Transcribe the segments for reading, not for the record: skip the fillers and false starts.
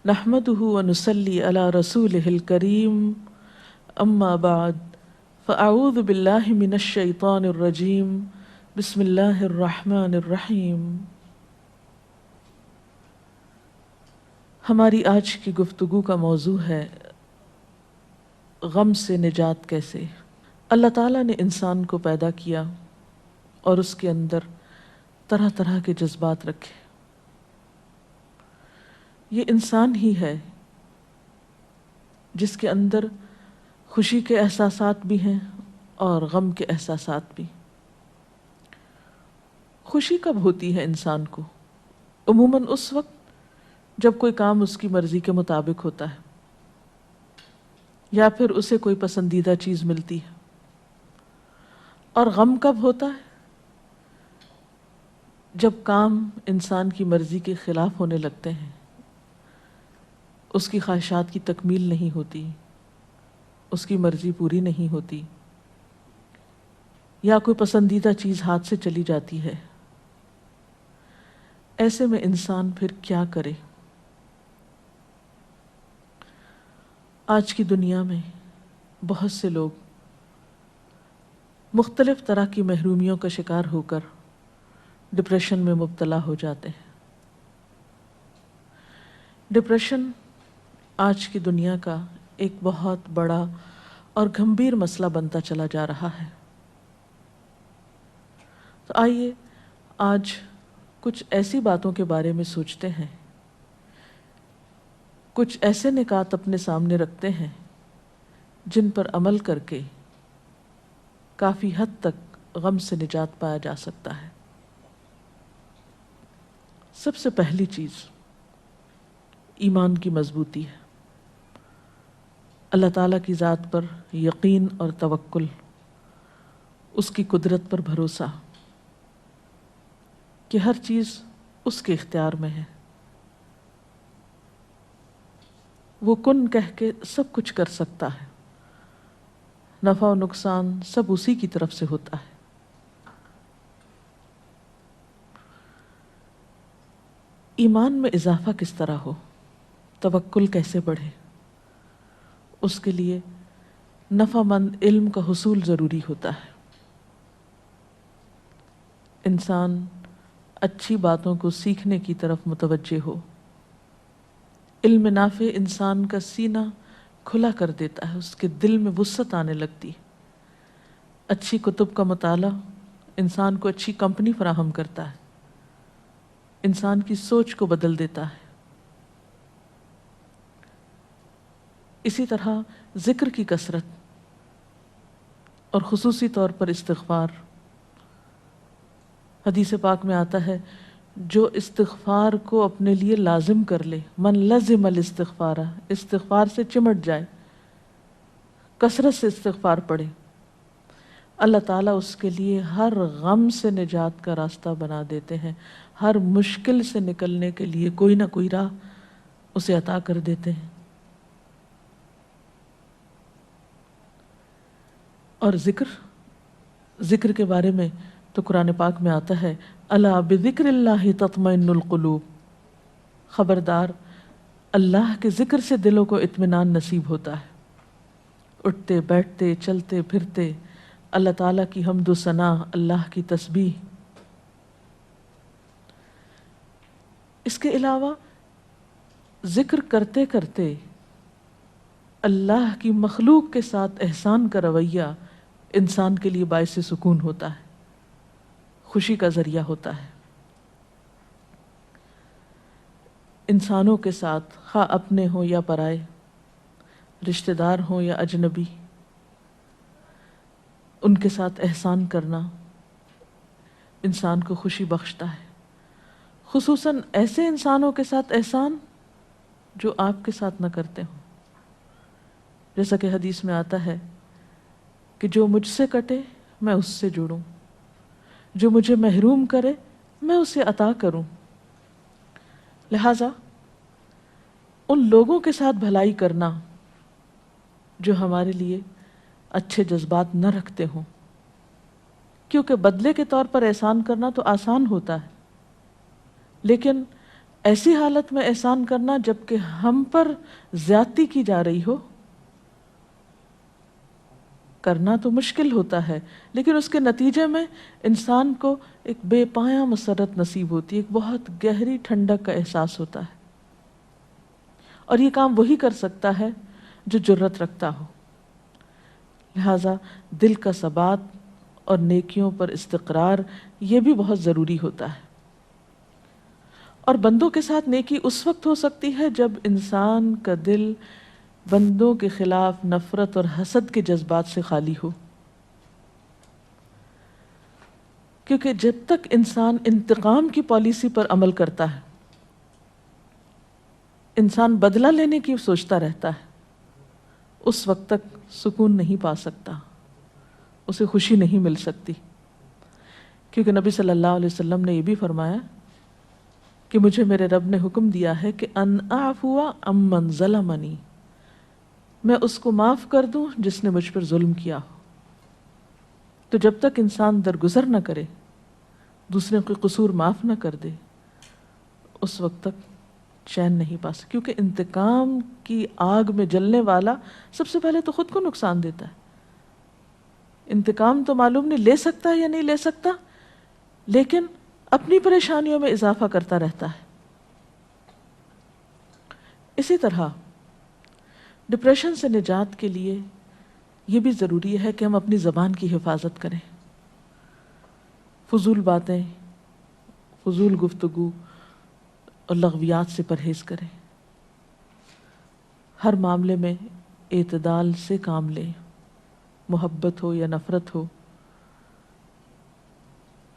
نحمده ونصلي على رسوله الكريم اما بعد فاعوذ بالله من الشيطان الرجيم بسم الله الرحمن الرحیم۔ ہماری آج کی گفتگو کا موضوع ہے غم سے نجات کیسے۔ اللہ تعالیٰ نے انسان کو پیدا کیا اور اس کے اندر طرح طرح کے جذبات رکھے۔ یہ انسان ہی ہے جس کے اندر خوشی کے احساسات بھی ہیں اور غم کے احساسات بھی۔ خوشی کب ہوتی ہے انسان کو؟ عموماً اس وقت جب کوئی کام اس کی مرضی کے مطابق ہوتا ہے یا پھر اسے کوئی پسندیدہ چیز ملتی ہے۔ اور غم کب ہوتا ہے؟ جب کام انسان کی مرضی کے خلاف ہونے لگتے ہیں، اس کی خواہشات کی تکمیل نہیں ہوتی، اس کی مرضی پوری نہیں ہوتی، یا کوئی پسندیدہ چیز ہاتھ سے چلی جاتی ہے۔ ایسے میں انسان پھر کیا کرے؟ آج کی دنیا میں بہت سے لوگ مختلف طرح کی محرومیوں کا شکار ہو کر ڈپریشن میں مبتلا ہو جاتے ہیں۔ ڈپریشن آج کی دنیا کا ایک بہت بڑا اور گھمبیر مسئلہ بنتا چلا جا رہا ہے۔ تو آئیے آج کچھ ایسی باتوں کے بارے میں سوچتے ہیں، کچھ ایسے نکات اپنے سامنے رکھتے ہیں جن پر عمل کر کے کافی حد تک غم سے نجات پایا جا سکتا ہے۔ سب سے پہلی چیز ایمان کی مضبوطی ہے، اللہ تعالیٰ کی ذات پر یقین اور توکل، اس کی قدرت پر بھروسہ کہ ہر چیز اس کے اختیار میں ہے، وہ کن کہہ کے سب کچھ کر سکتا ہے، نفع و نقصان سب اسی کی طرف سے ہوتا ہے۔ ایمان میں اضافہ کس طرح ہو، توکل کیسے بڑھے، اس کے لیے نفع مند علم کا حصول ضروری ہوتا ہے۔ انسان اچھی باتوں کو سیکھنے کی طرف متوجہ ہو۔ علم نافع انسان کا سینہ کھلا کر دیتا ہے، اس کے دل میں وسعت آنے لگتی ہے۔ اچھی کتب کا مطالعہ انسان کو اچھی کمپنی فراہم کرتا ہے، انسان کی سوچ کو بدل دیتا ہے۔ اسی طرح ذکر کی کثرت اور خصوصی طور پر استغفار۔ حدیث پاک میں آتا ہے جو استغفار کو اپنے لیے لازم کر لے، من لزم الاستغفار، استغفار سے چمٹ جائے، کثرت سے استغفار پڑھے، اللہ تعالیٰ اس کے لیے ہر غم سے نجات کا راستہ بنا دیتے ہیں، ہر مشکل سے نکلنے کے لیے کوئی نہ کوئی راہ اسے عطا کر دیتے ہیں۔ اور ذکر کے بارے میں تو قرآن پاک میں آتا ہے الا بذکر اللہ تطمئن القلوب، خبردار اللہ کے ذکر سے دلوں کو اطمینان نصیب ہوتا ہے۔ اٹھتے بیٹھتے چلتے پھرتے اللہ تعالیٰ کی حمد و ثنا، اللہ کی تسبیح۔ اس کے علاوہ ذکر کرتے کرتے اللہ کی مخلوق کے ساتھ احسان کا رویہ انسان کے لیے باعث سکون ہوتا ہے، خوشی کا ذریعہ ہوتا ہے۔ انسانوں کے ساتھ خواہ اپنے ہوں یا پرائے، رشتہ دار ہوں یا اجنبی، ان کے ساتھ احسان کرنا انسان کو خوشی بخشتا ہے، خصوصاً ایسے انسانوں کے ساتھ احسان جو آپ کے ساتھ نہ کرتے ہوں۔ جیسا کہ حدیث میں آتا ہے کہ جو مجھ سے کٹے میں اس سے جڑوں، جو مجھے محروم کرے میں اسے عطا کروں۔ لہٰذا ان لوگوں کے ساتھ بھلائی کرنا جو ہمارے لیے اچھے جذبات نہ رکھتے ہوں، کیونکہ بدلے کے طور پر احسان کرنا تو آسان ہوتا ہے، لیکن ایسی حالت میں احسان کرنا جبکہ ہم پر زیادتی کی جا رہی ہو، کرنا تو مشکل ہوتا ہے، لیکن اس کے نتیجے میں انسان کو ایک بے پایاں مسرت نصیب ہوتی ہے، ایک بہت گہری ٹھنڈک کا احساس ہوتا ہے، اور یہ کام وہی کر سکتا ہے جو جرت رکھتا ہو۔ لہذا دل کا ثبات اور نیکیوں پر استقرار یہ بھی بہت ضروری ہوتا ہے۔ اور بندوں کے ساتھ نیکی اس وقت ہو سکتی ہے جب انسان کا دل بندوں کے خلاف نفرت اور حسد کے جذبات سے خالی ہو، کیونکہ جب تک انسان انتقام کی پالیسی پر عمل کرتا ہے، انسان بدلہ لینے کی سوچتا رہتا ہے، اس وقت تک سکون نہیں پا سکتا، اسے خوشی نہیں مل سکتی، کیونکہ نبی صلی اللہ علیہ وسلم نے یہ بھی فرمایا کہ مجھے میرے رب نے حکم دیا ہے کہ ان اعفو عمن ظلمنی، میں اس کو معاف کر دوں جس نے مجھ پر ظلم کیا ہو۔ تو جب تک انسان درگزر نہ کرے، دوسرے کے قصور معاف نہ کر دے، اس وقت تک چین نہیں پا سکتا، کیونکہ انتقام کی آگ میں جلنے والا سب سے پہلے تو خود کو نقصان دیتا ہے۔ انتقام تو معلوم نہیں لے سکتا ہے یا نہیں لے سکتا، لیکن اپنی پریشانیوں میں اضافہ کرتا رہتا ہے۔ اسی طرح ڈپریشن سے نجات کے لیے یہ بھی ضروری ہے کہ ہم اپنی زبان کی حفاظت کریں، فضول باتیں، فضول گفتگو اور لغویات سے پرہیز کریں، ہر معاملے میں اعتدال سے کام لیں، محبت ہو یا نفرت ہو۔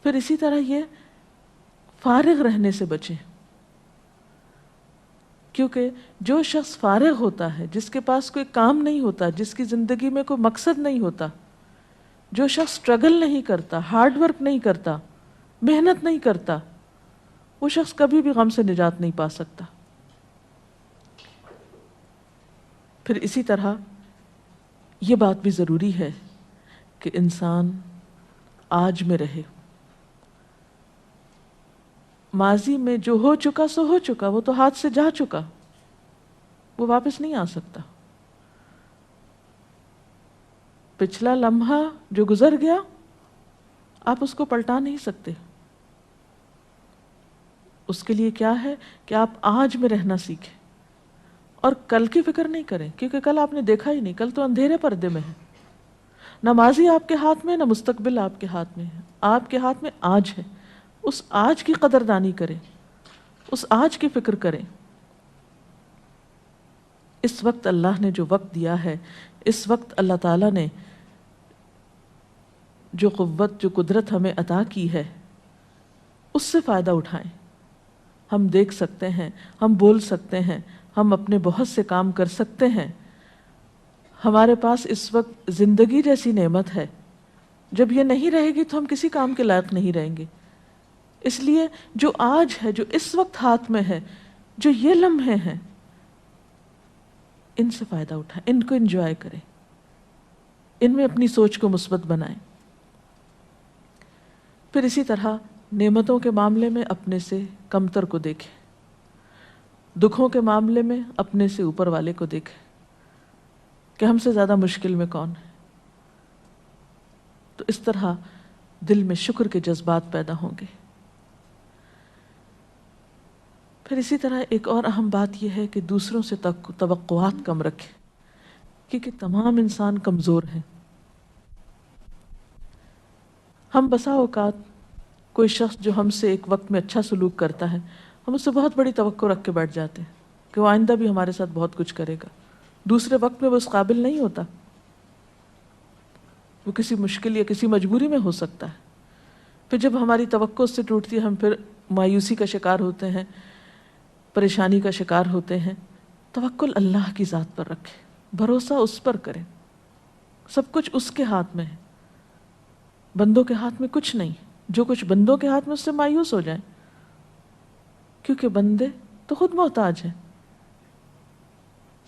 پھر اسی طرح یہ فارغ رہنے سے بچیں، کیونکہ جو شخص فارغ ہوتا ہے، جس کے پاس کوئی کام نہیں ہوتا، جس کی زندگی میں کوئی مقصد نہیں ہوتا، جو شخص سٹرگل نہیں کرتا، ہارڈ ورک نہیں کرتا، محنت نہیں کرتا، وہ شخص کبھی بھی غم سے نجات نہیں پا سکتا۔ پھر اسی طرح یہ بات بھی ضروری ہے کہ انسان آج میں رہے، ماضی میں جو ہو چکا سو ہو چکا، وہ تو ہاتھ سے جا چکا، وہ واپس نہیں آ سکتا۔ پچھلا لمحہ جو گزر گیا آپ اس کو پلٹا نہیں سکتے، اس کے لیے کیا ہے کہ آپ آج میں رہنا سیکھیں اور کل کی فکر نہیں کریں، کیونکہ کل آپ نے دیکھا ہی نہیں، کل تو اندھیرے پردے میں ہے، نہ ماضی آپ کے ہاتھ میں، نہ مستقبل آپ کے ہاتھ میں ہے، آپ کے ہاتھ میں آج ہے۔ اس آج کی قدردانی کریں، اس آج کی فکر کریں۔ اس وقت اللہ نے جو وقت دیا ہے، اس وقت اللہ تعالیٰ نے جو قوت، جو قدرت ہمیں عطا کی ہے، اس سے فائدہ اٹھائیں۔ ہم دیکھ سکتے ہیں، ہم بول سکتے ہیں، ہم اپنے بہت سے کام کر سکتے ہیں۔ ہمارے پاس اس وقت زندگی جیسی نعمت ہے، جب یہ نہیں رہے گی تو ہم کسی کام کے لائق نہیں رہیں گے۔ اس لیے جو آج ہے، جو اس وقت ہاتھ میں ہے، جو یہ لمحے ہیں، ان سے فائدہ اٹھائیں، ان کو انجوائے کریں، ان میں اپنی سوچ کو مثبت بنائیں۔ پھر اسی طرح نعمتوں کے معاملے میں اپنے سے کمتر کو دیکھیں، دکھوں کے معاملے میں اپنے سے اوپر والے کو دیکھیں کہ ہم سے زیادہ مشکل میں کون ہے۔ تو اس طرح دل میں شکر کے جذبات پیدا ہوں گے۔ پھر اسی طرح ایک اور اہم بات یہ ہے کہ دوسروں سے توقعات کم رکھیں، کیونکہ تمام انسان کمزور ہیں۔ ہم بسا اوقات کوئی شخص جو ہم سے ایک وقت میں اچھا سلوک کرتا ہے، ہم اس سے بہت بڑی توقع رکھ کے بیٹھ جاتے ہیں کہ وہ آئندہ بھی ہمارے ساتھ بہت کچھ کرے گا، دوسرے وقت میں وہ اس قابل نہیں ہوتا، وہ کسی مشکل یا کسی مجبوری میں ہو سکتا ہے۔ پھر جب ہماری توقع اس سے ٹوٹتی ہے، ہم پھر مایوسی کا شکار ہوتے ہیں، پریشانی کا شکار ہوتے ہیں۔ توکل اللہ کی ذات پر رکھیں، بھروسہ اس پر کریں، سب کچھ اس کے ہاتھ میں ہے، بندوں کے ہاتھ میں کچھ نہیں۔ جو کچھ بندوں کے ہاتھ میں، اس سے مایوس ہو جائیں، کیونکہ بندے تو خود محتاج ہیں،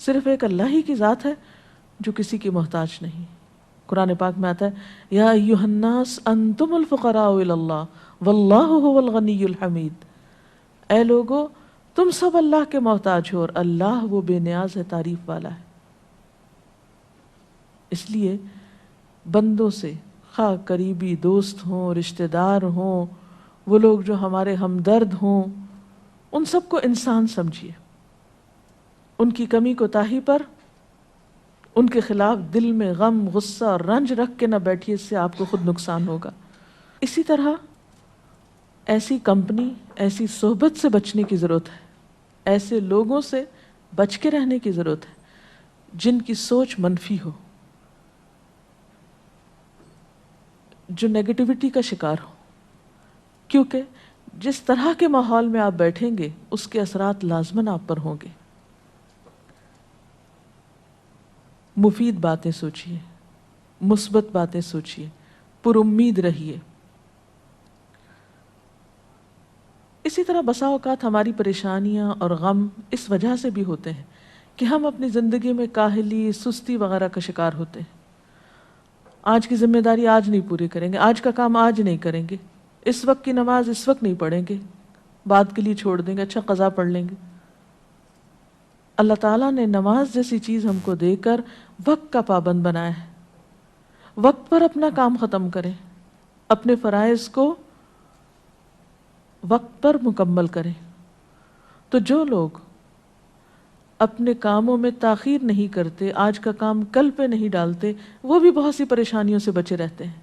صرف ایک اللہ ہی کی ذات ہے جو کسی کی محتاج نہیں۔ قرآن پاک میں آتا ہے یا ایھا الناس انتم الفقراء الی اللہ واللہ ھو الغنی الحمید، اے لوگو تم سب اللہ کے محتاج ہو اور اللہ وہ بے نیاز ہے، تعریف والا ہے۔ اس لیے بندوں سے، خواہ قریبی دوست ہوں، رشتہ دار ہوں، وہ لوگ جو ہمارے ہمدرد ہوں، ان سب کو انسان سمجھیے۔ ان کی کمی کوتاہی پر، ان کے خلاف دل میں غم، غصہ اور رنج رکھ کے نہ بیٹھیے، اس سے آپ کو خود نقصان ہوگا۔ اسی طرح ایسی کمپنی، ایسی صحبت سے بچنے کی ضرورت ہے، ایسے لوگوں سے بچ کے رہنے کی ضرورت ہے جن کی سوچ منفی ہو، جو نیگیٹیوٹی کا شکار ہو، کیونکہ جس طرح کے ماحول میں آپ بیٹھیں گے اس کے اثرات لازماً آپ پر ہوں گے۔ مفید باتیں سوچیے، مثبت باتیں سوچیے، پر امید رہیے۔ اسی طرح بسا اوقات ہماری پریشانیاں اور غم اس وجہ سے بھی ہوتے ہیں کہ ہم اپنی زندگی میں کاہلی، سستی وغیرہ کا شکار ہوتے ہیں۔ آج کی ذمہ داری آج نہیں پوری کریں گے، آج کا کام آج نہیں کریں گے، اس وقت کی نماز اس وقت نہیں پڑھیں گے، بعد کے لیے چھوڑ دیں گے، اچھا قضا پڑھ لیں گے۔ اللہ تعالیٰ نے نماز جیسی چیز ہم کو دے کر وقت کا پابند بنایا ہے۔ وقت پر اپنا کام ختم کریں، اپنے فرائض کو وقت پر مکمل کریں۔ تو جو لوگ اپنے کاموں میں تاخیر نہیں کرتے، آج کا کام کل پہ نہیں ڈالتے، وہ بھی بہت سی پریشانیوں سے بچے رہتے ہیں۔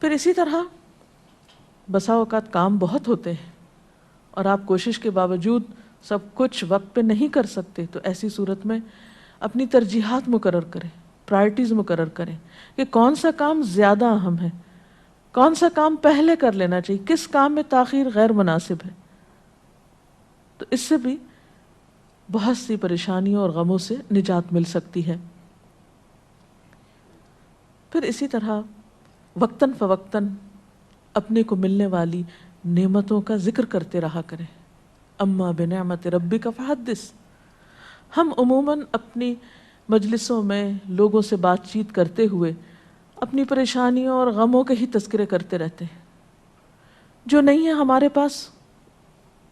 پھر اسی طرح بسا اوقات کام بہت ہوتے ہیں اور آپ کوشش کے باوجود سب کچھ وقت پہ نہیں کر سکتے، تو ایسی صورت میں اپنی ترجیحات مقرر کریں، پرائرٹیز مقرر کریں کہ کون سا کام زیادہ اہم ہے، کون سا کام پہلے کر لینا چاہیے، کس کام میں تاخیر غیر مناسب ہے۔ تو اس سے بھی بہت سی پریشانیوں اور غموں سے نجات مل سکتی ہے۔ پھر اسی طرح وقتاً فوقتاً اپنے کو ملنے والی نعمتوں کا ذکر کرتے رہا کریں۔ اما بنعمت ربک فحدث۔ ہم عموماً اپنی مجلسوں میں لوگوں سے بات چیت کرتے ہوئے اپنی پریشانیوں اور غموں کے ہی تذکرے کرتے رہتے ہیں، جو نہیں ہے ہمارے پاس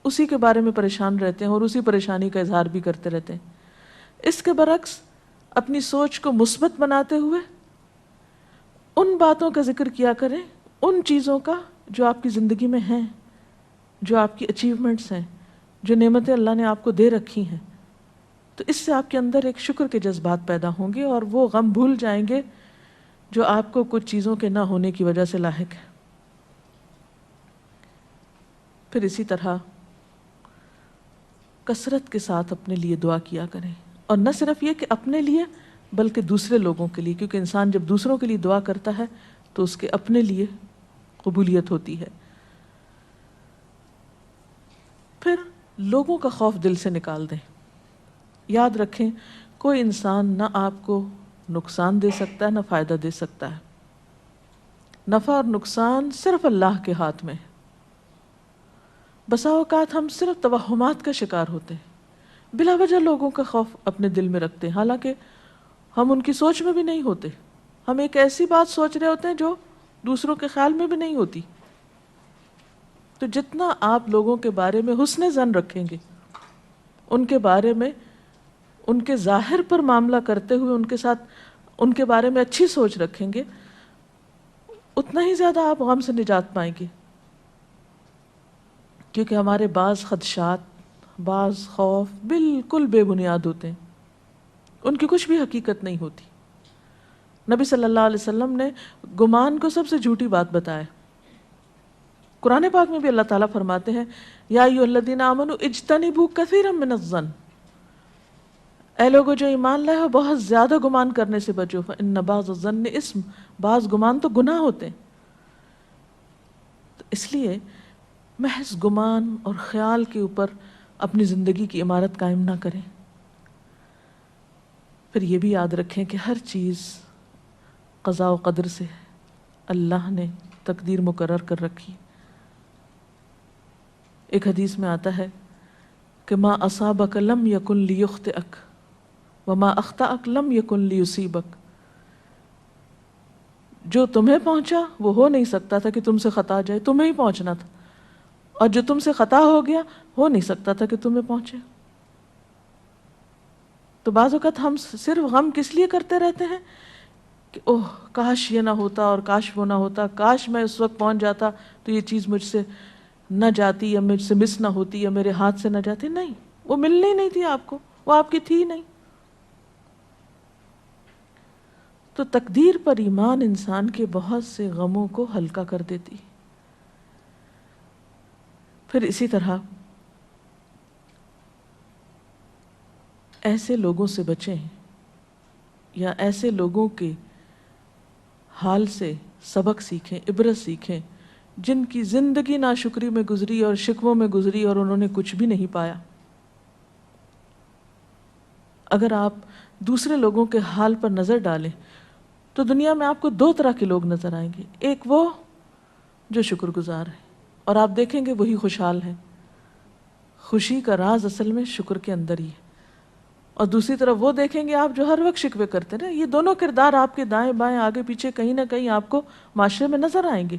اسی کے بارے میں پریشان رہتے ہیں اور اسی پریشانی کا اظہار بھی کرتے رہتے ہیں۔ اس کے برعکس اپنی سوچ کو مثبت بناتے ہوئے ان باتوں کا ذکر کیا کریں، ان چیزوں کا جو آپ کی زندگی میں ہیں، جو آپ کی اچیومنٹس ہیں، جو نعمتیں اللہ نے آپ کو دے رکھی ہیں۔ تو اس سے آپ کے اندر ایک شکر کے جذبات پیدا ہوں گے اور وہ غم بھول جائیں گے جو آپ کو کچھ چیزوں کے نہ ہونے کی وجہ سے لاحق ہے۔ پھر اسی طرح کثرت کے ساتھ اپنے لیے دعا کیا کریں، اور نہ صرف یہ کہ اپنے لیے بلکہ دوسرے لوگوں کے لیے، کیونکہ انسان جب دوسروں کے لیے دعا کرتا ہے تو اس کے اپنے لیے قبولیت ہوتی ہے۔ پھر لوگوں کا خوف دل سے نکال دیں۔ یاد رکھیں کوئی انسان نہ آپ کو نقصان دے سکتا ہے نہ فائدہ دے سکتا ہے، نفع اور نقصان صرف اللہ کے ہاتھ میں ہے۔ بسا اوقات ہم صرف توہمات کا شکار ہوتے ہیں، بلا وجہ لوگوں کا خوف اپنے دل میں رکھتے ہیں، حالانکہ ہم ان کی سوچ میں بھی نہیں ہوتے، ہم ایک ایسی بات سوچ رہے ہوتے ہیں جو دوسروں کے خیال میں بھی نہیں ہوتی۔ تو جتنا آپ لوگوں کے بارے میں حسن ظن رکھیں گے، ان کے بارے میں ان کے ظاہر پر معاملہ کرتے ہوئے ان کے ساتھ ان کے بارے میں اچھی سوچ رکھیں گے، اتنا ہی زیادہ آپ غم سے نجات پائیں گے۔ کیونکہ ہمارے بعض خدشات، بعض خوف بالکل بے بنیاد ہوتے ہیں، ان کی کچھ بھی حقیقت نہیں ہوتی۔ نبی صلی اللہ علیہ وسلم نے گمان کو سب سے جھوٹی بات بتایا۔ قرآن پاک میں بھی اللہ تعالیٰ فرماتے ہیں یا ایھا الذین آمنوا اجتنبوا کثیرا من الظن، اے لوگوں جو ایمان لائے ہو بہت زیادہ گمان کرنے سے بچو، فإن بعض الظن اسم، بعض گمان تو گناہ ہوتے ہیں۔ تو اس لیے محض گمان اور خیال کے اوپر اپنی زندگی کی عمارت قائم نہ کریں۔ پھر یہ بھی یاد رکھیں کہ ہر چیز قضاء و قدر سے اللہ نے تقدیر مقرر کر رکھی۔ ایک حدیث میں آتا ہے کہ ما اصابک لم یکن لیخطئک وما اخطأک لم یکن لیصیبک، جو تمہیں پہنچا وہ ہو نہیں سکتا تھا کہ تم سے خطا جائے، تمہیں ہی پہنچنا تھا، اور جو تم سے خطا ہو گیا ہو نہیں سکتا تھا کہ تمہیں پہنچے. تو بعض اوقات ہم صرف غم کس لیے کرتے رہتے ہیں کہ اوہ کاش یہ نہ ہوتا اور کاش وہ نہ ہوتا، کاش میں اس وقت پہنچ جاتا تو یہ چیز مجھ سے نہ جاتی یا مجھ سے مس نہ ہوتی یا میرے ہاتھ سے نہ جاتی. نہیں، وہ ملنی ہی نہیں تھی آپ کو، وہ آپ کی تھی ہی نہیں. تو تقدیر پر ایمان انسان کے بہت سے غموں کو ہلکا کر دیتی. پھر اسی طرح ایسے لوگوں سے بچیں یا ایسے لوگوں کے حال سے سبق سیکھیں، عبرت سیکھیں جن کی زندگی ناشکری میں گزری اور شکووں میں گزری اور انہوں نے کچھ بھی نہیں پایا. اگر آپ دوسرے لوگوں کے حال پر نظر ڈالیں تو دنیا میں آپ کو دو طرح کے لوگ نظر آئیں گے. ایک وہ جو شکر گزار ہیں اور آپ دیکھیں گے وہی خوشحال ہیں. خوشی کا راز اصل میں شکر کے اندر ہی ہے. اور دوسری طرف وہ دیکھیں گے آپ جو ہر وقت شکوے کرتے ہیں. یہ دونوں کردار آپ کے دائیں بائیں آگے پیچھے کہیں نہ کہیں آپ کو معاشرے میں نظر آئیں گے.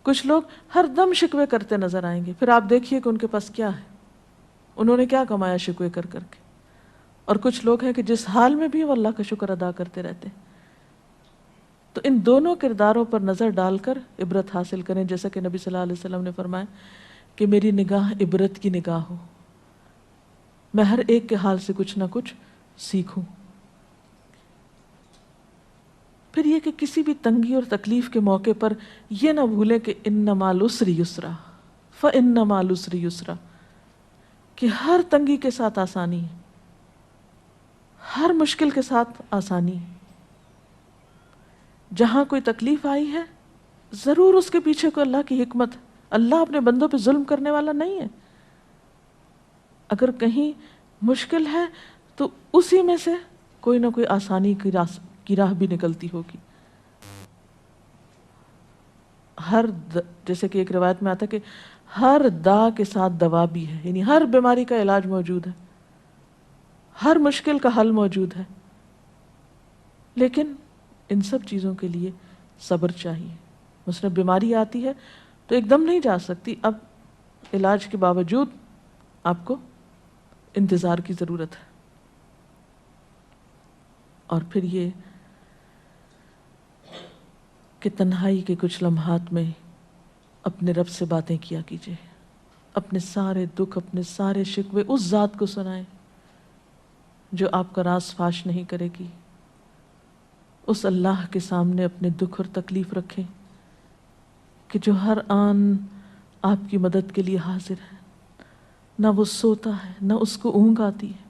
کچھ لوگ ہر دم شکوے کرتے نظر آئیں گے، پھر آپ دیکھیے کہ ان کے پاس کیا ہے، انہوں نے کیا کمایا شکوے کر کر کے. اور کچھ لوگ ہیں کہ جس حال میں بھی وہ اللہ کا شکر ادا کرتے رہتے ہیں. تو ان دونوں کرداروں پر نظر ڈال کر عبرت حاصل کریں، جیسا کہ نبی صلی اللہ علیہ وسلم نے فرمایا کہ میری نگاہ عبرت کی نگاہ ہو، میں ہر ایک کے حال سے کچھ نہ کچھ سیکھوں. پھر یہ کہ کسی بھی تنگی اور تکلیف کے موقع پر یہ نہ بھولیں کہ ان مع العسر یسرا فان مع العسر یسرا، کہ ہر تنگی کے ساتھ آسانی ہے، ہر مشکل کے ساتھ آسانی ہے. جہاں کوئی تکلیف آئی ہے ضرور اس کے پیچھے کوئی اللہ کی حکمت. اللہ اپنے بندوں پہ ظلم کرنے والا نہیں ہے. اگر کہیں مشکل ہے تو اسی میں سے کوئی نہ کوئی آسانی کی راہ بھی نکلتی ہوگی. جیسے کہ ایک روایت میں آتا ہے کہ ہر داء کے ساتھ دوا بھی ہے، یعنی ہر بیماری کا علاج موجود ہے، ہر مشکل کا حل موجود ہے. لیکن ان سب چیزوں کے لیے صبر چاہیے. مثلا بیماری آتی ہے تو ایک دم نہیں جا سکتی، اب علاج کے باوجود آپ کو انتظار کی ضرورت ہے. اور پھر یہ کہ تنہائی کے کچھ لمحات میں اپنے رب سے باتیں کیا کیجیے، اپنے سارے دکھ، اپنے سارے شکوے اس ذات کو سنائیں جو آپ کا راز فاش نہیں کرے گی. اس اللہ کے سامنے اپنے دکھ اور تکلیف رکھیں کہ جو ہر آن آپ کی مدد کے لیے حاضر ہے. نہ وہ سوتا ہے، نہ اس کو اونگ آتی ہے،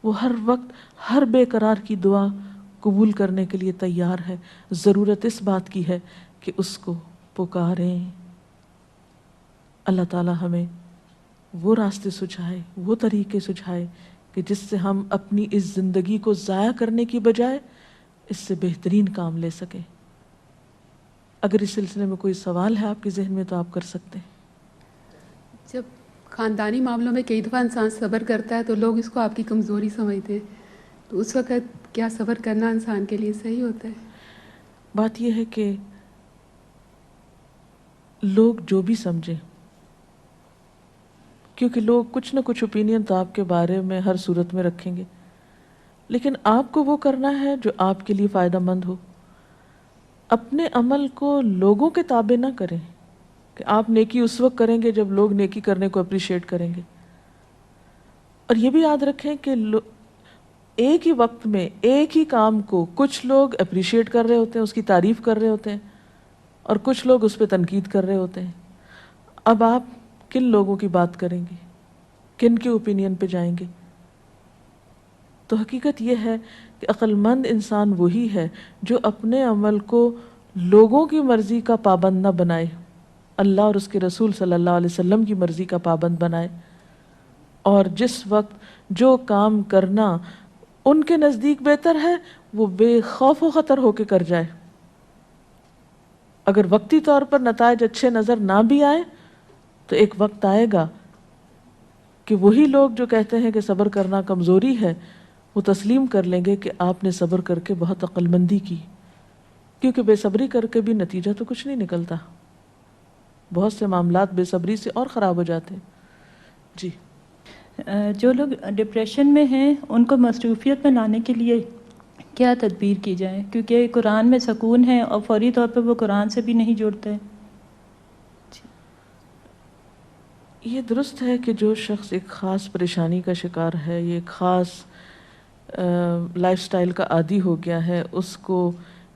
وہ ہر وقت ہر بے قرار کی دعا قبول کرنے کے لیے تیار ہے. ضرورت اس بات کی ہے کہ اس کو پکاریں. اللہ تعالی ہمیں وہ راستے سجھائے، وہ طریقے سجھائے کہ جس سے ہم اپنی اس زندگی کو ضائع کرنے کی بجائے اس سے بہترین کام لے سکیں. اگر اس سلسلے میں کوئی سوال ہے آپ کے ذہن میں تو آپ کر سکتے ہیں. جب خاندانی معاملوں میں کئی دفعہ انسان صبر کرتا ہے تو لوگ اس کو آپ کی کمزوری سمجھتے ہیں، تو اس وقت کیا صبر کرنا انسان کے لیے صحیح ہوتا ہے؟ بات یہ ہے کہ لوگ جو بھی سمجھیں، کیونکہ لوگ کچھ نہ کچھ اوپینین تو آپ کے بارے میں ہر صورت میں رکھیں گے، لیکن آپ کو وہ کرنا ہے جو آپ کے لیے فائدہ مند ہو. اپنے عمل کو لوگوں کے تابع نہ کریں کہ آپ نیکی اس وقت کریں گے جب لوگ نیکی کرنے کو اپریشیٹ کریں گے. اور یہ بھی یاد رکھیں کہ ایک ہی وقت میں ایک ہی کام کو کچھ لوگ اپریشیٹ کر رہے ہوتے ہیں، اس کی تعریف کر رہے ہوتے ہیں، اور کچھ لوگ اس پہ تنقید کر رہے ہوتے ہیں. اب آپ کن لوگوں کی بات کریں گے، کن کے اوپینین پہ جائیں گے؟ تو حقیقت یہ ہے کہ عقل مند انسان وہی ہے جو اپنے عمل کو لوگوں کی مرضی کا پابند نہ بنائے، اللہ اور اس کے رسول صلی اللہ علیہ وسلم کی مرضی کا پابند بنائے. اور جس وقت جو کام کرنا ان کے نزدیک بہتر ہے وہ بے خوف و خطر ہو کے کر جائے. اگر وقتی طور پر نتائج اچھے نظر نہ بھی آئے تو ایک وقت آئے گا کہ وہی لوگ جو کہتے ہیں کہ صبر کرنا کمزوری ہے وہ تسلیم کر لیں گے کہ آپ نے صبر کر کے بہت عقل مندی کی، کیونکہ بے صبری کر کے بھی نتیجہ تو کچھ نہیں نکلتا. بہت سے معاملات بے صبری سے اور خراب ہو جاتے ہیں. جی. جو لوگ ڈپریشن میں ہیں ان کو مصروفیت میں لانے کے لیے کیا تدبیر کی جائے؟ کیونکہ قرآن میں سکون ہے اور فوری طور پہ وہ قرآن سے بھی نہیں جڑتے. یہ درست ہے کہ جو شخص ایک خاص پریشانی کا شکار ہے، یہ ایک خاص لائف سٹائل کا عادی ہو گیا ہے، اس کو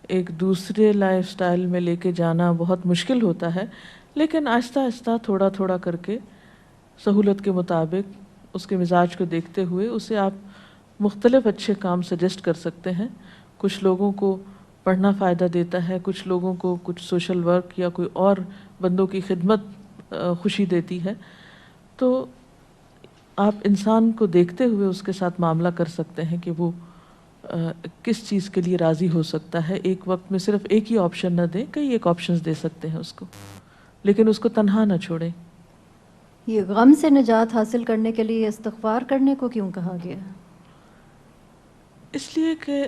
ایک دوسرے لائف سٹائل میں لے کے جانا بہت مشکل ہوتا ہے. لیکن آہستہ آہستہ تھوڑا تھوڑا کر کے سہولت کے مطابق اس کے مزاج کو دیکھتے ہوئے اسے آپ مختلف اچھے کام سجیسٹ کر سکتے ہیں. کچھ لوگوں کو پڑھنا فائدہ دیتا ہے، کچھ لوگوں کو کچھ سوشل ورک یا کوئی اور بندوں کی خدمت خوشی دیتی ہے. تو آپ انسان کو دیکھتے ہوئے اس کے ساتھ معاملہ کر سکتے ہیں کہ وہ کس چیز کے لیے راضی ہو سکتا ہے. ایک وقت میں صرف ایک ہی آپشن نہ دیں، کئی ایک آپشنز دے سکتے ہیں اس کو، لیکن اس کو تنہا نہ چھوڑیں. یہ غم سے نجات حاصل کرنے کے لیے استغفار کرنے کو کیوں کہا گیا؟ اس لیے کہ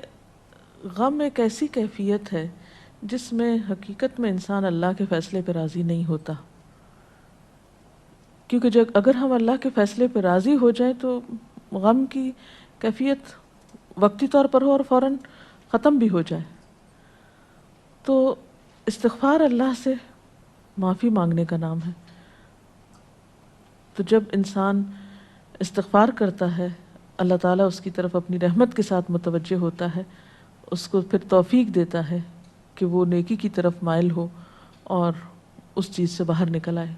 غم ایک ایسی کیفیت ہے جس میں حقیقت میں انسان اللہ کے فیصلے پہ راضی نہیں ہوتا. کیونکہ اگر ہم اللہ کے فیصلے پہ راضی ہو جائیں تو غم کی کیفیت وقتی طور پر ہو اور فوراً ختم بھی ہو جائے. تو استغفار اللہ سے معافی مانگنے کا نام ہے. تو جب انسان استغفار کرتا ہے، اللہ تعالیٰ اس کی طرف اپنی رحمت کے ساتھ متوجہ ہوتا ہے، اس کو پھر توفیق دیتا ہے کہ وہ نیکی کی طرف مائل ہو اور اس چیز سے باہر نکل آئے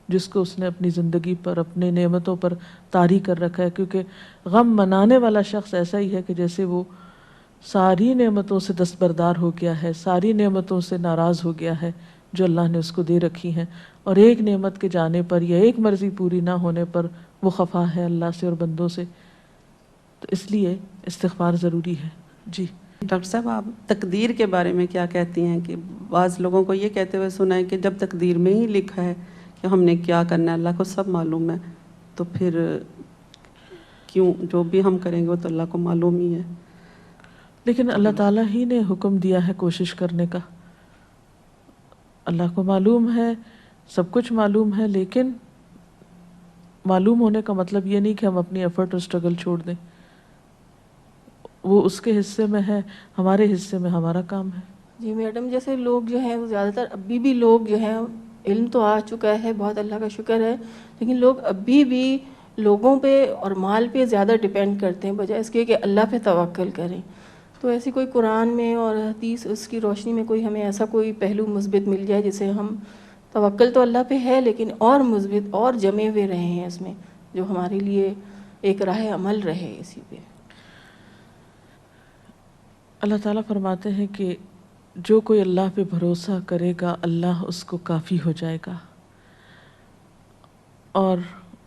جس کو اس نے اپنی زندگی پر، اپنے نعمتوں پر طاری کر رکھا ہے. کیونکہ غم منانے والا شخص ایسا ہی ہے کہ جیسے وہ ساری نعمتوں سے دستبردار ہو گیا ہے، ساری نعمتوں سے ناراض ہو گیا ہے جو اللہ نے اس کو دے رکھی ہیں، اور ایک نعمت کے جانے پر یا ایک مرضی پوری نہ ہونے پر وہ خفا ہے اللہ سے اور بندوں سے. تو اس لیے استغفار ضروری ہے. جی. ڈاکٹر صاحب، آپ تقدیر کے بارے میں کیا کہتی ہیں؟ کہ بعض لوگوں کو یہ کہتے ہوئے سنا ہے کہ جب تقدیر میں ہی لکھا ہے کہ ہم نے کیا کرنا ہے، اللہ کو سب معلوم ہے، تو پھر کیوں جو بھی ہم کریں گے وہ تو اللہ کو معلوم ہی ہے. لیکن اللہ تعالیٰ ہی نے حکم دیا ہے کوشش کرنے کا. اللہ کو معلوم ہے، سب کچھ معلوم ہے، لیکن معلوم ہونے کا مطلب یہ نہیں کہ ہم اپنی ایفرٹ اور اسٹرگل چھوڑ دیں. وہ اس کے حصے میں ہے، ہمارے حصے میں ہمارا کام ہے. جی میڈم، جیسے لوگ جو ہیں وہ زیادہ تر ابھی بھی لوگ جو ہیں، علم تو آ چکا ہے، بہت اللہ کا شکر ہے، لیکن لوگ ابھی بھی لوگوں پہ اور مال پہ زیادہ ڈیپینڈ کرتے ہیں بجائے اس کے کہ اللہ پہ توکل کریں. تو ایسی کوئی قرآن میں اور حدیث اس کی روشنی میں کوئی ہمیں ایسا کوئی پہلو مثبت مل جائے جسے ہم توکل تو اللہ پہ ہے لیکن اور مثبت اور جمے ہوئے رہے ہیں اس میں، جو ہمارے لیے ایک راہ عمل رہے اسی پہ. اللہ تعالیٰ فرماتے ہیں کہ جو کوئی اللہ پہ بھروسہ کرے گا اللہ اس کو کافی ہو جائے گا، اور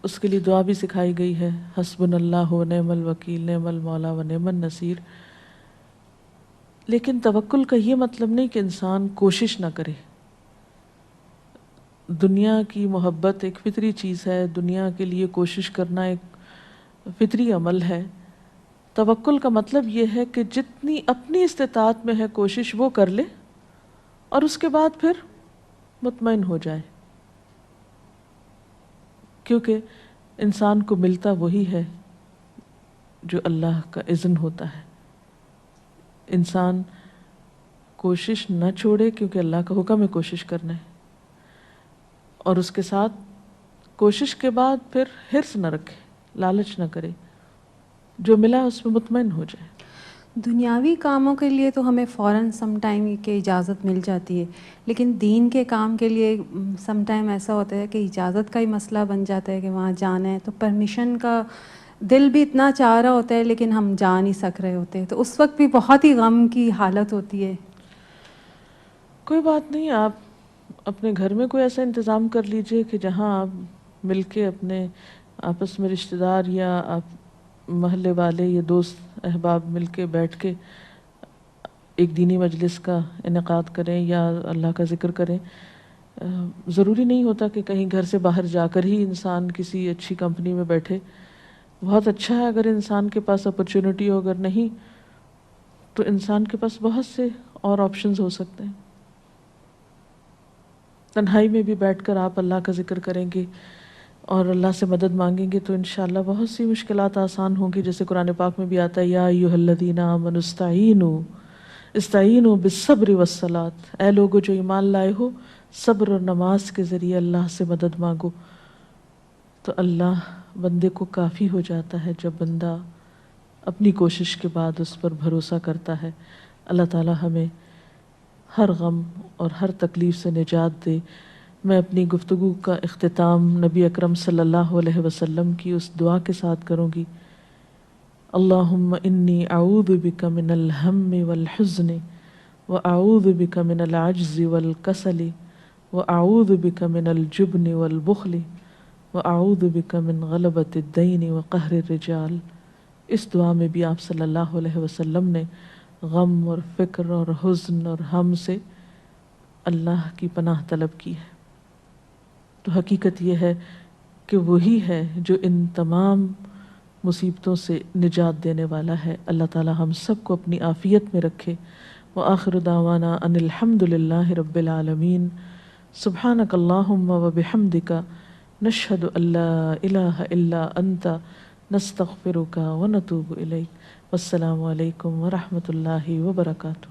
اس کے لیے دعا بھی سکھائی گئی ہے، حسبنا اللہ و نعم الوکیل نعم المولا و نعم النصیر. لیکن توکل کا یہ مطلب نہیں کہ انسان کوشش نہ کرے. دنیا کی محبت ایک فطری چیز ہے، دنیا کے لیے کوشش کرنا ایک فطری عمل ہے. توکل کا مطلب یہ ہے کہ جتنی اپنی استطاعت میں ہے کوشش وہ کر لے اور اس کے بعد پھر مطمئن ہو جائے. کیونکہ انسان کو ملتا وہی ہے جو اللہ کا اذن ہوتا ہے. انسان کوشش نہ چھوڑے کیونکہ اللہ کا حکم ہے کوشش کرنا ہے، اور اس کے ساتھ کوشش کے بعد پھر حرص نہ رکھے، لالچ نہ کرے، جو ملا اس میں مطمئن ہو جائے. دنیاوی کاموں کے لیے تو ہمیں فوراً سم ٹائم کی اجازت مل جاتی ہے، لیکن دین کے کام کے لیے سم ٹائم ایسا ہوتا ہے کہ اجازت کا ہی مسئلہ بن جاتا ہے کہ وہاں جانا ہے، تو پرمیشن کا دل بھی اتنا چاہ رہا ہوتا ہے لیکن ہم جا نہیں سک رہے ہوتے، تو اس وقت بھی بہت ہی غم کی حالت ہوتی ہے. کوئی بات نہیں، آپ اپنے گھر میں کوئی ایسا انتظام کر لیجئے کہ جہاں آپ مل کے اپنے آپس میں رشتہ دار یا آپ محلے والے یا دوست احباب مل کے بیٹھ کے ایک دینی مجلس کا انعقاد کریں یا اللہ کا ذکر کریں. ضروری نہیں ہوتا کہ کہیں گھر سے باہر جا کر ہی انسان کسی اچھی کمپنی میں بیٹھے. بہت اچھا ہے اگر انسان کے پاس اپرچونٹی ہو، اگر نہیں تو انسان کے پاس بہت سے اور آپشنز ہو سکتے ہیں. تنہائی میں بھی بیٹھ کر آپ اللہ کا ذکر کریں گے اور اللہ سے مدد مانگیں گے تو انشاءاللہ بہت سی مشکلات آسان ہوں گی. جیسے قرآن پاک میں بھی آتا ہے یا ایھا الذین آمنوا استعینوا بالصبر والصلاۃ، اے لوگو جو ایمان لائے ہو صبر اور نماز کے ذریعے اللہ سے مدد مانگو. تو اللہ بندے کو کافی ہو جاتا ہے جب بندہ اپنی کوشش کے بعد اس پر بھروسہ کرتا ہے. اللہ تعالی ہمیں ہر غم اور ہر تکلیف سے نجات دے. میں اپنی گفتگو کا اختتام نبی اکرم صلی اللہ علیہ وسلم کی اس دعا کے ساتھ کروں گی. اللہم انی اعوذ بک من الہم والحزن واعوذ بک من العجز والکسل واعوذ بک من الجبن والبخل واعوذ بک من غلبۃ الدین وقہر الرجال. اس دعا میں بھی آپ صلی اللہ علیہ وسلم نے غم اور فکر اور حزن اور ہم سے اللہ کی پناہ طلب کی ہے. تو حقیقت یہ ہے کہ وہی ہے جو ان تمام مصیبتوں سے نجات دینے والا ہے. اللہ تعالی ہم سب کو اپنی عافیت میں رکھے. وآخر دعوانا ان الحمد للہ رب العالمین. سبحانک اللہم وبحمدک نشہد ان لا الہ الا انت نستغفرک ونتوب الیک. والسلام علیکم ورحمۃ اللہ وبرکاتہ.